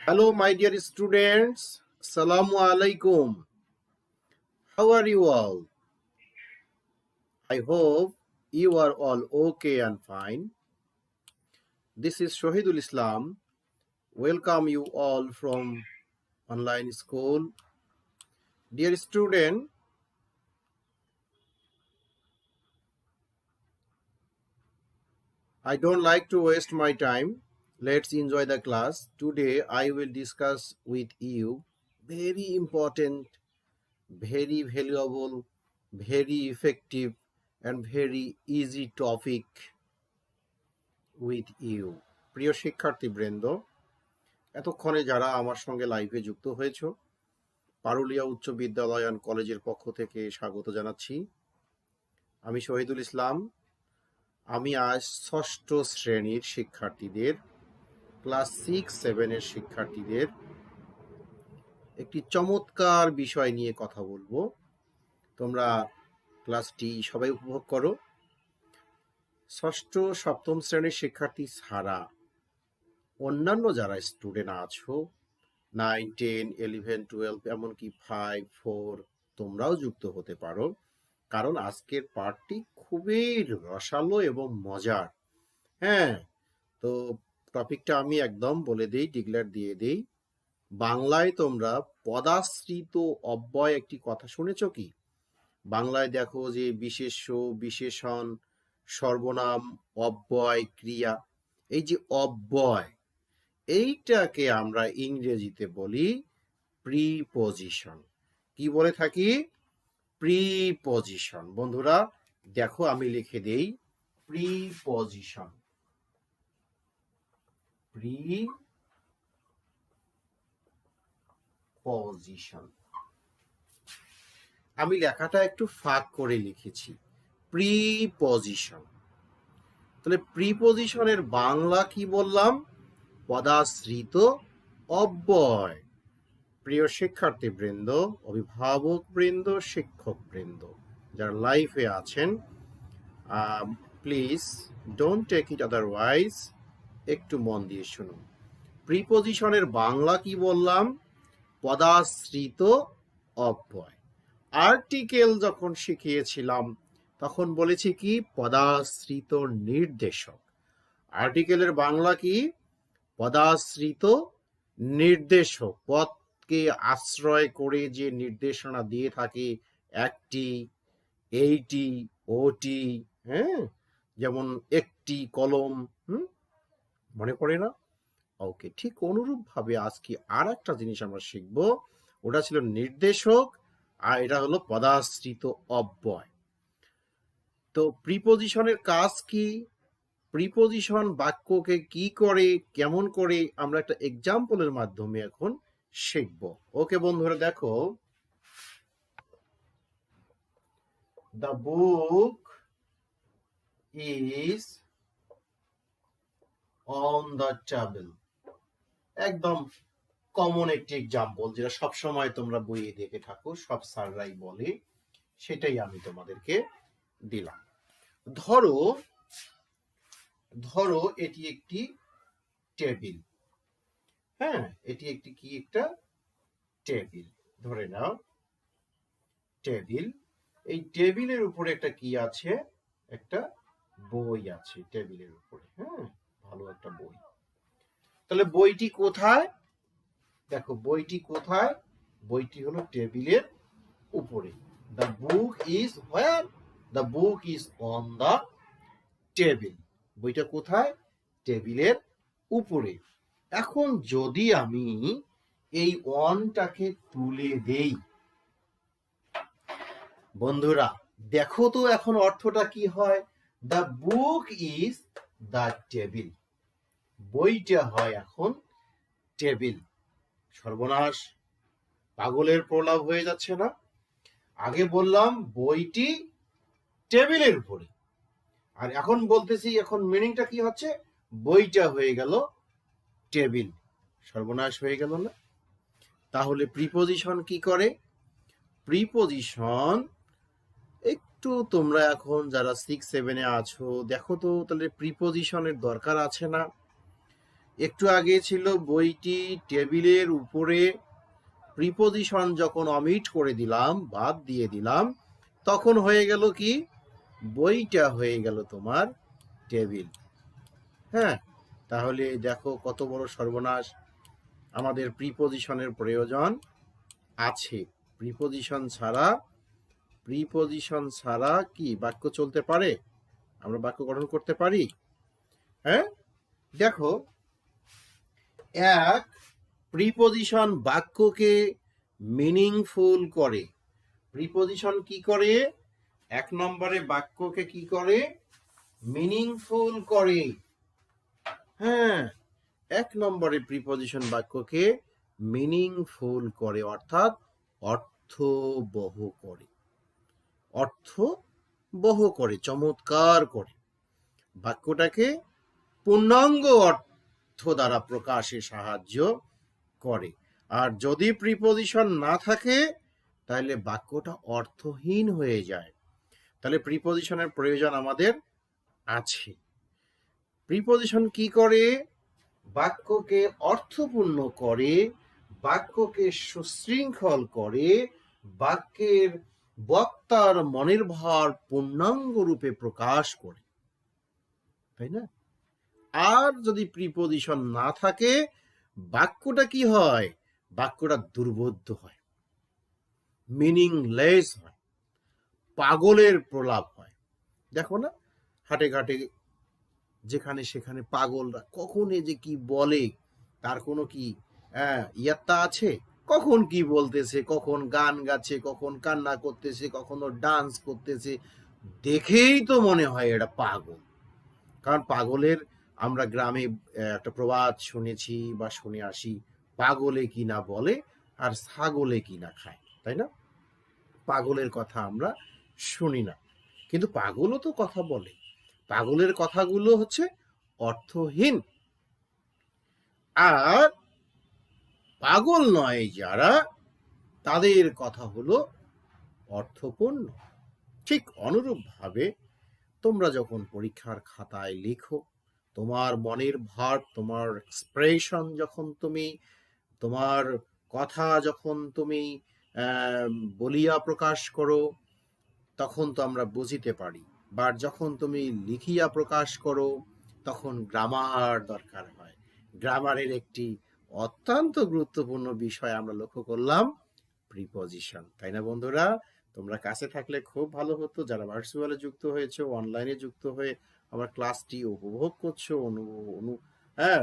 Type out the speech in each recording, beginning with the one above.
Hello, my dear students. Assalamu alaikum. How are you all? I hope you are all okay and fine. This is Shohidul Islam. Welcome you all from online school. Dear student, I don't like to waste my time. Let's enjoy the class. Today I will discuss with you very important, very valuable, very effective and very easy topic with you. প্রিয় শিক্ষার্থীবৃন্দ, এতক্ষণে যারা আমার সঙ্গে লাইভে যুক্ত হয়েছো, পারুলিয়া উচ্চ বিদ্যালয় অ্যান্ড কলেজের পক্ষ থেকে স্বাগত জানাচ্ছি। আমি শহীদুল ইসলাম। আমি আজ ষষ্ঠ শ্রেণীর শিক্ষার্থীদের, ক্লাস 6-7 শিক্ষার্থীদের একটি চমৎকার বিষয় নিয়ে কথা বলবো। তোমরা ক্লাসটি সবাই উপভোগ করো। ষষ্ঠ সপ্তম শ্রেণীর শিক্ষার্থী ছাড়া অন্যান্য যারা স্টুডেন্ট আছো 9, 10, 11, 12 এমনকি 5, 4 তোমরাও যুক্ত হতে পারো, কারণ আজকের পাঠটি খুবই রসালো এবং মজার। হ্যাঁ, তো টপিকটা আমি একদম বলে দিই, ডিক্লেয়ার দিয়ে দিই। বাংলায় তোমরা পদাশ্রিত অব্যয় একটি কথা শুনেছো কি? বাংলায় দেখো যে বিশেষ্য, বিশেষণ, সর্বনাম, অব্যয়, ক্রিয়া। এই যে অব্যয়, এইটাকে আমরা ইংরেজিতে বলি প্রিপজিশন। কি বলে থাকি? প্রিপজিশন। বন্ধুরা দেখো, আমি লিখে দেই প্রিপজিশন। প্রিপজিশন আমি লেখাটা একটু ফাঁক করে লিখেছি, প্রিপজিশন। তাহলে প্রিপজিশনের বাংলা কি বললাম? পদাশ্রিত অব্যয়। প্রিয় শিক্ষার্থীবৃন্দ, অভিভাবকবৃন্দ, শিক্ষকবৃন্দ যারা লাইফে আছেন, please don't take it otherwise, একটু মন দিয়ে শুনুন। প্রিপজিশনের বাংলা কি বললাম? পদাশ্রিত অব্যয়। আর্টিকেল যখন শিখিয়েছিলাম তখন বলেছি কি? পদাশ্রিত নির্দেশক। আর্টিকেলের বাংলা কি? পদাশ্রিত নির্দেশক। পদকে আশ্রয় করে যে নির্দেশনা দিয়ে থাকে, একটি, এইটি, ওটি, হ্যাঁ, যেমন একটি কলম, মনে পড়ে না? ওকে, ঠিক অনুরূপ ভাবে আজকে আর একটা জিনিস আমরা শিখব। ওটা ছিল নির্দেশক, আর এটা হলো পদাশ্রিত অব্যয়। তো প্রিপজিশনের কাজ কি? প্রিপজিশন বাক্যকে কি করে, কেমন করে, আমরা একটা এক্সাম্পলের মাধ্যমে এখন শিখব। ওকে বন্ধুরা, দেখো, the book is on the table. একদম কমন একটি এক্সাম্পল, যেটা সবসময় তোমরা বইয়ে দেখে থাকো, সব স্যাররাই বলে, সেটাই আমি তোমাদেরকে দিলাম। ধরো ধরো এটি একটি টেবিল। হ্যাঁ, এটি একটি কি? একটা টেবিল। ধরে নাও টেবিল। এই টেবিলের উপরে একটা কি আছে? একটা বই আছে টেবিলের উপরে। হ্যাঁ, ভালো একটা বই। তাহলে বইটি কোথায়? দেখো, বইটি কোথায়? বইটি হলো টেবিলের উপরে। The book is where? The book is on the table. বইটা কোথায়? টেবিলের উপরে। এখন যদি আমি এই অনটাকে তুলে দেই, বন্ধুরা দেখো তো এখন অর্থটা কি হয়? The book is the table. বইটা হয় এখন টেবিল। সর্বনাশ, পাগলের প্রলাপ হয়ে যাচ্ছে না? আগে বললাম বইটি টেবিলের উপরে, আর এখন বলতেছি, এখন মিনিংটা কি হচ্ছে? বইটা হয়ে গেল টেবিল। সর্বনাশ হয়ে গেল না? তাহলে প্রিপজিশন কি করে? প্রিপজিশন একটু তোমরা এখন যারা 6-7 আছো, দেখো তো, তাহলে প্রিপজিশনের দরকার আছে না? একটু আগে ছিল বইটি টেবিলের উপরে, প্রিপোজিশন যখন অমিট করে দিলাম, বাদ দিয়ে দিলাম, তখন হয়ে গেল কি, বইটা হয়ে গেল তোমার টেবিল। হ্যাঁ, তাহলে দেখো কত বড় সর্বনাশ। আমাদের প্রিপোজিশনের প্রয়োজন আছে। প্রিপোজিশন ছাড়া কি বাক্য চলতে পারে? আমরা বাক্য গঠন করতে পারি? হ্যাঁ, দেখো, এক, প্রিপোজিশন বাক্যকে মিনিংফুল করে। প্রিপোজিশন কি করে? এক নম্বরে বাক্যকে কি করে? মিনিংফুল করে। হ্যাঁ, এক নম্বরে প্রিপোজিশন বাক্যকে মিনিংফুল করে, অর্থাৎ অর্থবহ করে। অর্থবহ করে, চমৎকার করে। বাক্যটাকে পূর্ণাঙ্গ অর্থ দ্বারা প্রকাশে সাহায্য করে। আর যদি প্রিপোজিশন না থাকে তাহলে বাক্যটা অর্থহীন হয়ে যায়। তাহলে প্রিপোজিশনের প্রয়োজন আমাদের আছে। প্রিপোজিশন কি করে? বাক্যকে অর্থপূর্ণ করে, বাক্যকে সুশৃঙ্খল করে, বাক্যের বক্তার মনের ভার পূর্ণাঙ্গ রূপে প্রকাশ করে, তাই না? আর যদি প্রিপোজিশন না থাকে, বাক্যটা কি হয়? বাক্যটা দুর্বোধ্য হয়, মিনিংলেস হয়, পাগলের প্রলাপ হয়। দেখো না, হাটে ঘাটে যেখানে সেখানে পাগলরা কখন যে কি বলে, তার কোনো কি ইয়াত্তা আছে? কখন কি বলতেছে, কখন গান গাচ্ছে, কখন কান্না করতেছে, কখনো ডান্স করতেছে, দেখেই তো মনে হয় এটা পাগল। কারণ পাগলের, আমরা গ্রামে একটা প্রবাদ শুনেছি বা শুনে আসি, পাগলে কিনা বলে আর ছাগলে কিনা খায়, তাই না? পাগলের কথা আমরা শুনি না, কিন্তু পাগলও তো কথা বলে। পাগলের কথাগুলো হচ্ছে অর্থহীন। আর পাগল নয় যারা, তাদের কথা হলো অর্থপূর্ণ। ঠিক অনুরূপভাবে তোমরা যখন পরীক্ষার খাতায় লেখো, তোমার মনের ভাব, তোমার এক্সপ্রেশন যখন তুমি, তোমার কথা যখন তুমি বলিয়া প্রকাশ করো, তখন তো আমরা বুঝিতে পারি। বা যখন তুমি লিখিয়া প্রকাশ করো, তখন গ্রামার দরকার হয়। গ্রামারের একটি অত্যন্ত গুরুত্বপূর্ণ বিষয় আমরা লক্ষ্য করলাম, প্রিপোজিশন, তাই না বন্ধুরা? তোমরা কাছে থাকলে খুব ভালো হতো। যারা ভার্চুয়ালে যুক্ত হয়েছে, অনলাইনে যুক্ত হয়ে আমার ক্লাসটি উপভোগ করছো,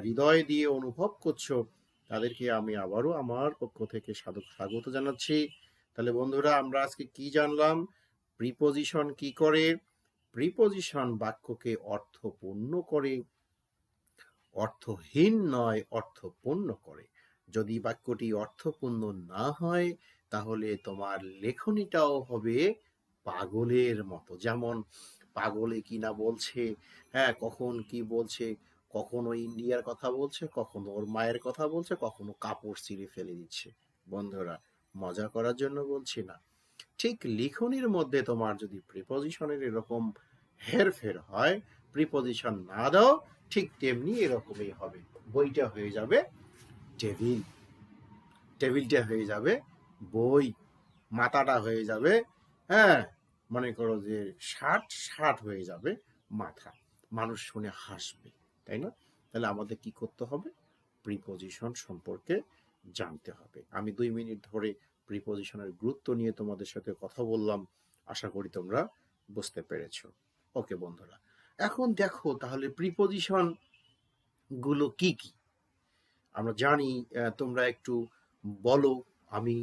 হৃদয় দিয়ে অনুভব করছো, তাদেরকে আমি আবারও আমার পক্ষ থেকে স্বাগত জানাচ্ছি। তাহলে বন্ধুরা, আমরা আজকে কি জানলাম? প্রিপোজিশন কি করে? প্রিপোজিশন বাক্যকে অর্থপূর্ণ করে, অর্থহীন নয়, অর্থপূর্ণ করে। যদি বাক্যটি অর্থপূর্ণ না হয়, তাহলে তোমার লেখনীটাও হবে পাগলের মতো। যেমন পাগলে কিনা বলছে, হ্যাঁ, কখন কি বলছে, কখনো ইন্ডিয়ার কথা বলছে, কখনো ওর মায়ের কথা বলছে, কখনো কাপড় ছিঁড়ে ফেলে দিচ্ছে। বন্ধুরা, মজা করার জন্য বলছি না। ঠিক লিখনির মধ্যে তোমার যদি প্রিপোজিশনের এরকম হেরফের হয়, প্রিপোজিশন না দাও, ঠিক তেমনি এরকমই হবে। বইটা হয়ে যাবে টেবিল, টেবিলটা হয়ে যাবে বই, মাথাটা হয়ে যাবে, হ্যাঁ, মনে করো যে শার্ট, শার্ট হয়ে যাবে মাথা। মানুষ শুনে হাসবে, তাই না? তাহলে আমাদের কি করতে হবে? প্রিপোজিশন সম্পর্কে জানতে হবে। আমি 2 মিনিট ধরে প্রিপোজিশনের গুরুত্ব নিয়ে তোমাদের সাথে কথা বললাম। আশা করি তোমরা বুঝতে পেরেছো। ওকে বন্ধুরা, এখন দেখো তাহলে প্রিপোজিশন গুলো কি কি আমরা জানি। তোমরা একটু বলো, আমি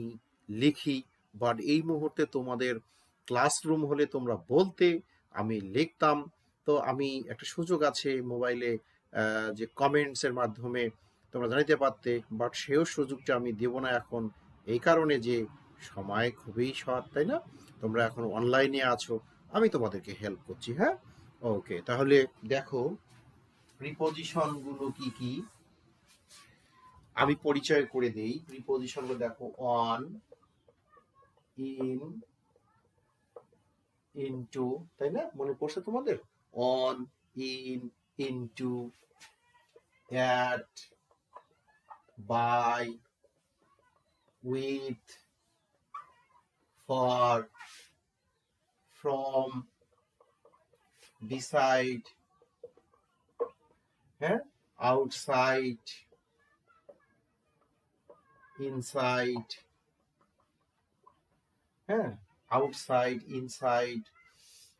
লিখি। বাট এই মুহূর্তে তোমাদের ক্লাসরুম হলে তোমরা বলতে, আমি লিখতাম। তো আমি একটা সুযোগ আছে মোবাইলে, যে কমেন্টসের মাধ্যমে তোমরা জানাতে পারতে, বাট সেও সুযোগটা আমি দেব না এখন, এই কারণে যে সময় খুবই শর্ট, তাই না? তোমরা এখন অনলাইনে আছো, আমি তোমাদেরকে হেল্প করছি। হ্যাঁ, ওকে, তাহলে দেখো প্রিপোজিশন গুলো কি কি আমি পরিচয় করে দেই। প্রিপোজিশনগুলো দেখো, অন, ইন, ইনটু, তাই না? মনে পড়ছে তোমাদের? On, in, into, at, by, with, for, from, beside, হ্যাঁ, outside, inside, হ্যাঁ, outside, inside,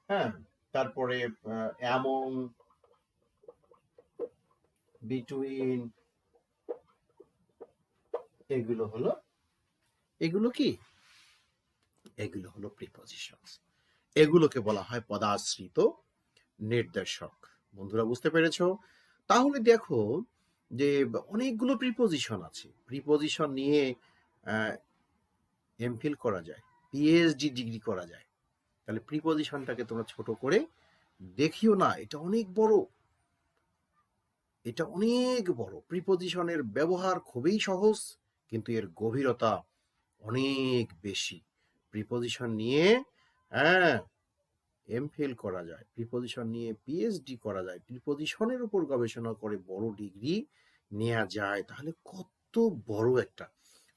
হ্যাঁ, তারপরে among, between, এগুলো কি, এগুলো হলো প্রিপজিশনস। এগুলোকে বলা হয় পদাশ্রিত নির্দেশক। বন্ধুরা বুঝতে পেরেছো? তাহলে দেখো যে অনেকগুলো প্রিপজিশন আছে। প্রিপজিশন নিয়ে এমফিল করা যায়, পিএইচডি ডিগ্রি করা যায়। তাহলে প্রিপজিশনটাকে তোমরা ছোট করে দেখিও না, এটা অনেক বড়, এটা অনেক বড়। প্রিপজিশনের ব্যবহার খুবই সহজ, কিন্তু এর গভীরতা অনেক বেশি। প্রিপজিশন নিয়ে এমফিল করা যায়, প্রিপজিশন নিয়ে পিএইচডি করা যায়, প্রিপজিশনের উপর গবেষণা করে বড় ডিগ্রি নেওয়া যায়। তাহলে কত বড় একটা,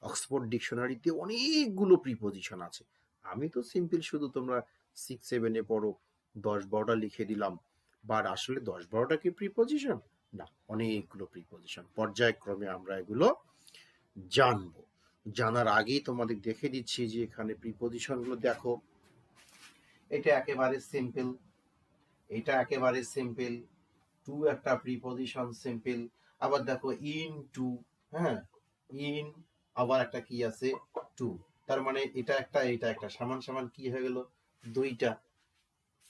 অক্সফোর্ড ডিকশনারিতে অনেকগুলো প্রিপজিশন আছে। আমি তো সিম্পল শুধু তোমরা 6-7-এ পড়ো 10-12টা লিখে দিলাম, বাট আসলে 10-12টা কি প্রিপজিশন না, অনেকগুলো প্রিপজিশন। পর্যায়ক্রমে আমরা এগুলো জানবো। জানার আগেই তোমাদের দেখে দিচ্ছি যে এখানে প্রিপজিশনগুলো দেখো, এটা একেবারে সিম্পল, এটা একেবারে সিম্পল। টু একটা প্রিপজিশন সিম্পল। আবার দেখো ইন টু, হ্যাঁ, ইন, আবার একটা কি আছে টু, তার মানে এটা একটা এটা একটা, সমান সমান কি হয়ে গেল, দুইটা,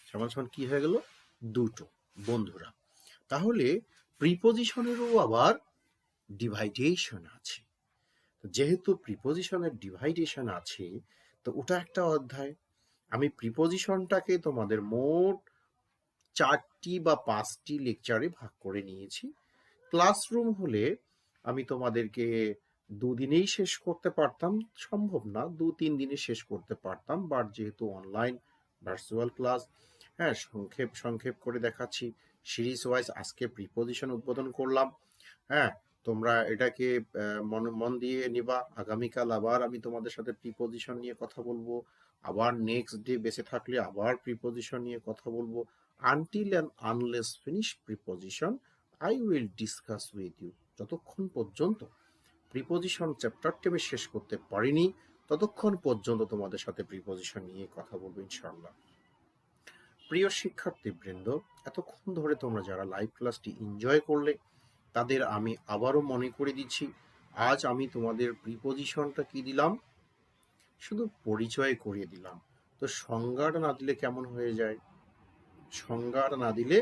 সমান সমান কি হয়ে গেল, দুটো। বন্ধুরা তাহলে প্রিপজিশনেরও আবার ডিভাইডেশন আছে। যেহেতু প্রিপজিশনের ডিভাইডেশন আছে, তো ওটা একটা অধ্যায়। আমি প্রিপজিশনটাকে তোমাদের মোট 4টি বা 5টি লেকচারে ভাগ করে নিয়েছি। ক্লাসরুম হলে আমি তোমাদেরকে 2 দিনেই শেষ করতে পারতাম, সম্ভব না, 2-3 দিনে শেষ করতে পারতাম, বাট যেহেতু অনলাইন ভার্চুয়াল ক্লাস, হ্যাঁ, সংক্ষেপ করে দেখাচ্ছি। সিরিজ ওয়াইজ আজকে প্রিপজিশন উদ্বোধন করলাম, হ্যাঁ, তোমরা এটাকে মন দিয়ে নিবা। আগামীকাল আবার আমি তোমাদের সাথে প্রিপজিশন নিয়ে কথা বলবো, আবার নেক্সট ডে বেঁচে থাকলে আবার প্রিপজিশন নিয়ে কথা বলবো। Until and unless finish preposition I will discuss with you. যতক্ষণ পর্যন্ত প্রিপজিশন চ্যাপ্টারটি আমি শেষ করতে পারিনি, ততক্ষণ পর্যন্ত তোমাদের সাথে প্রিপজিশন নিয়ে কথা বলবো ইনশাআল্লাহ। প্রিয় শিক্ষার্থীবৃন্দ, এতক্ষণ ধরে তোমরা যারা লাইভ ক্লাসটি এনজয় করলে, তাদের আমি আবারও মনে করে দিচ্ছি, আজ আমি তোমাদের প্রিপজিশনটা কি দিলাম, শুধু পরিচয় করিয়ে দিলাম। তো সংজ্ঞাটা না দিলে কেমন হয়ে যায়, সংজ্ঞাটা না দিলে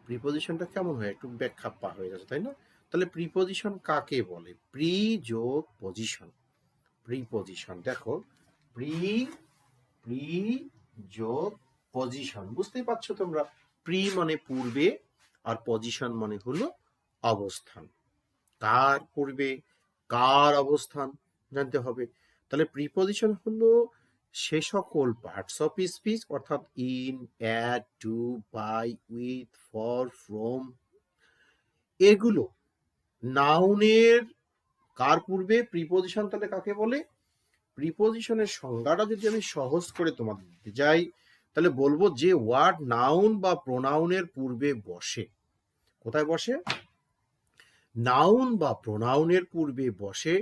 প্রিপজিশনটা কেমন হয়, একটু ব্যাখ্যা পা হয়ে যাচ্ছে, তাই না? তাহলে প্রিপজিশন কাকে বলে? প্রি যোগ পজিশন। প্রিপজিশন দেখো, প্রি প্রি যোগ পজিশন, বুঝতেই পারছো তোমরা। প্রি মানে পূর্বে, আর পজিশন মানে হলো অবস্থান। কার পূর্বে, কার অবস্থান জানতে হবে। তাহলে প্রিপজিশন হলো সে সকল পার্টস অফ স্পিচ, অর্থাৎ in, at, to, by, with, for, from, এগুলো নাউনের কার পূর্বে প্রিপজিশন। তাহলে কাকে বলে? প্রিপজিশনের সংজ্ঞাটা যদি আমি সহজ করে তোমাদের দিতে যাই, তাহলে বলবো যে ওয়ার্ড নাউন বা প্রোনাউনের পূর্বে বসে। কোথায় বসে? নাউন বা প্রোনাউনের পূর্বে বসে,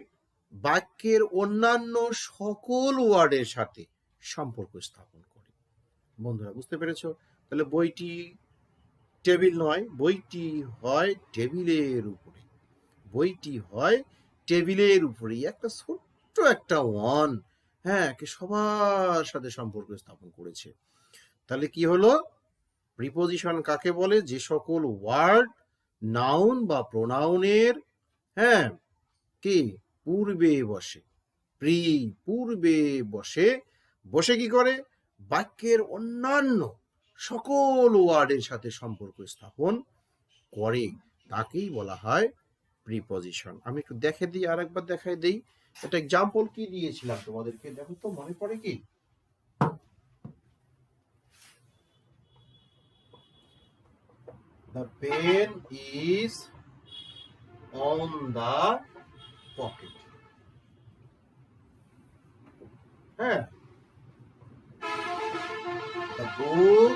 বাক্যের অন্যান্য সকল ওয়ার্ডের সাথে সম্পর্ক স্থাপন করে। বন্ধুরা বুঝতে পেরেছ? তাহলে বইটি টেবিল নয়, বইটি হয় টেবিলের উপরে, বইটি হয় টেবিলের উপরে। একটা ছোট্ট একটা ওয়ান, হ্যাঁ, সবার সাথে সম্পর্ক স্থাপন করেছে। তাহলে কি হলো? প্রিপজিশন কাকে বলে? যে সকল ওয়ার্ড নাউন বা প্রোনাউনের, হ্যাঁ, কি পূর্বে বসে, পূর্বে বসে, বসে কি করে? বাক্যের অন্যান্য সকল ওয়ার্ডের সাথে সম্পর্ক স্থাপন করে, তাকেই বলা হয় প্রিপজিশন। আমি একটু দেখে দিই, আরেকবার দেখাই দিই। একটা এক্সাম্পল কি দিয়েছিলাম তোমাদেরকে, দেখো তো মনে পড়ে কি? The pen is on the pocket. হ্যাঁ, the book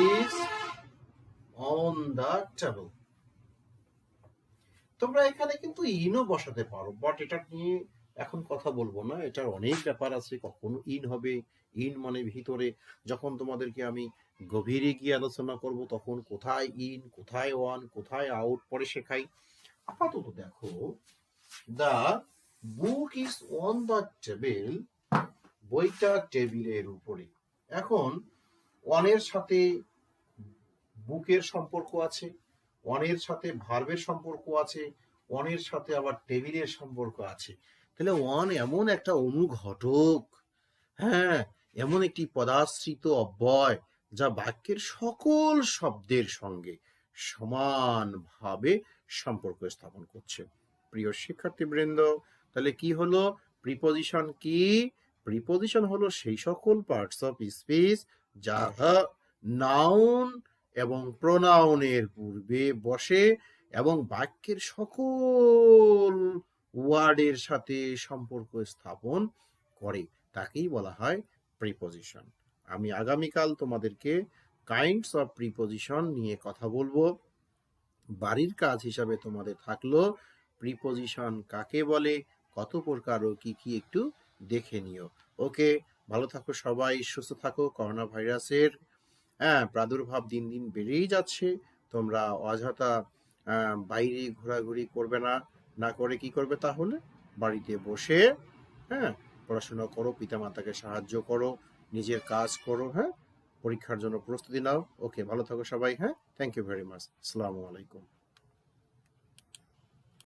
is on the table. তোমরা এখানে কিন্তু ইনও বসাতে পারো, বাট এটা নিয়ে এখন কথা বলবো না, এটার অনেক ব্যাপার আছে। কখনো ইন হবে, ইন মানে ভিতরে। যখন তোমাদেরকে আমি গভীরে গিয়ে আলোচনা করব তখন কোথায় ইন, কোথায় ওয়ান, কোথায় আউট পরে শেখাই। আপাতত দেখো, the book is on the table, বইটা টেবিলের উপরে। এখন অনের সাথে বুকের সম্পর্ক আছে, অনের সাথে ভার্বের সম্পর্ক আছে, অনের সাথে আবার টেবিলের সম্পর্ক আছে। তাহলে অন এমন একটা অনুঘটক, হ্যাঁ, এমন একটি পদাশ্রিত অব্যয় যা বাক্যের সকল শব্দের সঙ্গে সমানভাবে সম্পর্ক স্থাপন করছে। প্রিয় শিক্ষার্থীবৃন্দ, তাহলে কি হলো প্রিপজিশন? কি প্রিপজিশন হলো সেই সকল পার্টস অফ স্পিচ যারা নাউন এবং প্রোনাউনের পূর্বে বসে এবং বাক্যের সকল ওয়ার্ডের সাথে সম্পর্ক স্থাপন করে, তাকেই বলা হয় প্রিপজিশন। আমি আগামীকাল তোমাদেরকে কাইন্ডস অফ প্রিপজিশন নিয়ে কথা বলবো। বাড়ির কাজ হিসাবে তোমাদের থাকলো প্রিপজিশন কাকে বলে, কত প্রকার ও কি কি একটু দেখে নিও। ওকে, ভালো থাকো সবাই, সুস্থ থাকো। করোনা ভাইরাসের প্রাদুর্ভাব দিন দিন বেড়েই যাচ্ছে। তোমরা অযথা বাইরে ঘোরাঘুরি করবে না, না করে কি করবে তাহলে, বাড়িতে বসে পড়াশোনা করো, পিতামাতাকে সাহায্য করো, নিজের কাজ করো, পরীক্ষার জন্য প্রস্তুতি নাও। ওকে, ভালো থাকো সবাই। Thank you very much. আসসালামু আলাইকুম।